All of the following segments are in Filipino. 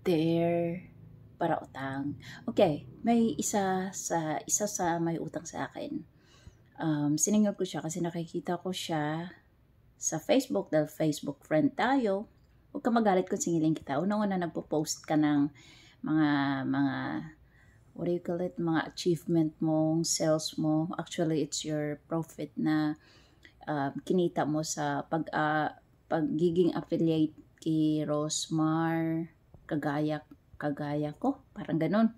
there para utang. Okay, may isa sa may utang sa akin. Siningil ko siya kasi nakikita ko siya sa Facebook dahil Facebook friend tayo. Huwag ka magalit kung singilin kita. Unang-una nagpo-post ka ng mga what do you call it, mga achievement mong, sales mo. Actually, it's your profit na kinita mo sa pagiging affiliate kay Rosmar, kagaya ko, parang ganun.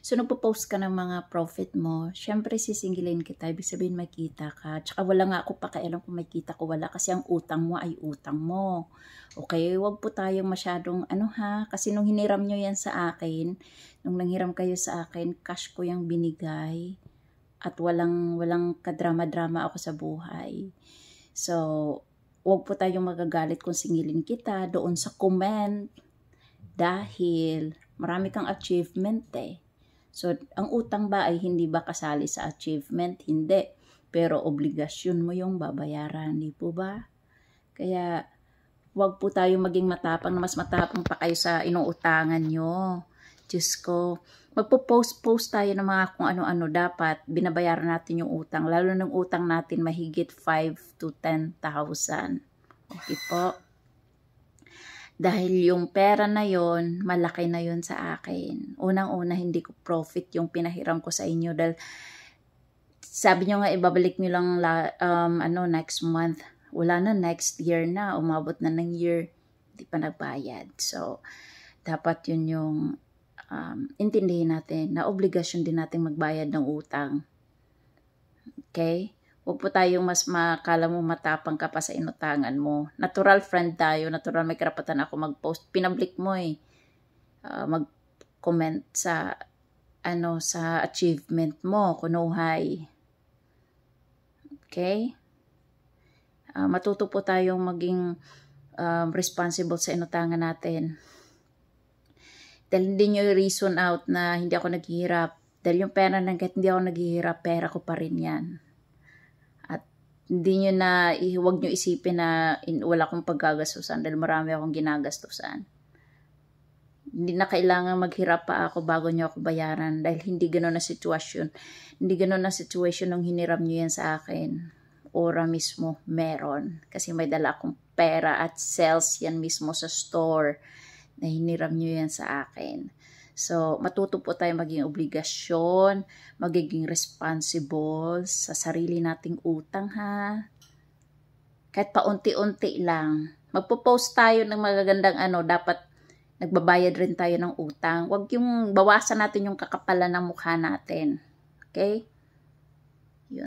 So, nagpo-post ka ng mga profit mo, syempre sisingilin kita, ibig sabihin may kita ka. Tsaka wala nga ako pakialam kung may kita ko, wala, kasi ang utang mo ay utang mo. Okay, wag po tayong masyadong kasi nung hiniram nyo yan sa akin, nung nanghiram kayo sa akin, cash ko yung binigay at walang kadrama-drama ako sa buhay. So, wag po tayong magagalit kung singilin kita doon sa comment dahil marami kang achievement eh. So, ang utang ba ay hindi ba kasali sa achievement? Hindi. Pero obligasyon mo yung babayaran, di po ba? Kaya, wag po tayo maging matapang na mas matapang pa kayo sa inuutangan nyo. Diyos ko, magpo-post tayo ng mga kung ano-ano dapat binabayaran natin yung utang. Lalo ng utang natin mahigit 5 to 10,000. Okay po? Dahil yung pera na yon, malaki na yon sa akin. Unang-una, hindi ko profit yung pinahiram ko sa inyo dahil sabi nyo nga ibabalik nyo lang next month. Wala na, next year na, umabot na ng year, hindi pa nagbayad. So, dapat yun yung intindihin natin na obligasyon din natin magbayad ng utang. Okay? Huwag po tayong mas makala mo matapang ka pa sa inutangan mo. Natural friend tayo, natural may karapatan ako mag-post. Pinablik mo eh. Mag-comment sa sa achievement mo, kunuhay. Okay? Matuto po tayong maging responsible sa inutangan natin. Dahil hindi nyo reason out na hindi ako naghihirap. Dahil yung pera na kahit hindi ako naghihirap, pera ko pa rin yan. Hindi nyo huwag nyo isipin na wala akong paggagastusan dahil marami akong ginagastusan. Hindi na kailangan maghirap pa ako bago nyo ako bayaran dahil hindi gano'n na sitwasyon. Hindi gano'n na sitwasyon nung hiniram nyo yan sa akin. Ora mismo meron. Kasi may dala akong pera at sales yan mismo sa store na hiniram nyo yan sa akin. So, matuto po tayo maging obligasyon, magiging responsible sa sarili nating utang ha. Kahit paunti-unti lang. Magpo-post tayo ng magagandang dapat nagbabayad rin tayo ng utang. Huwag yung bawasan natin yung kakapalan ng mukha natin. Okay?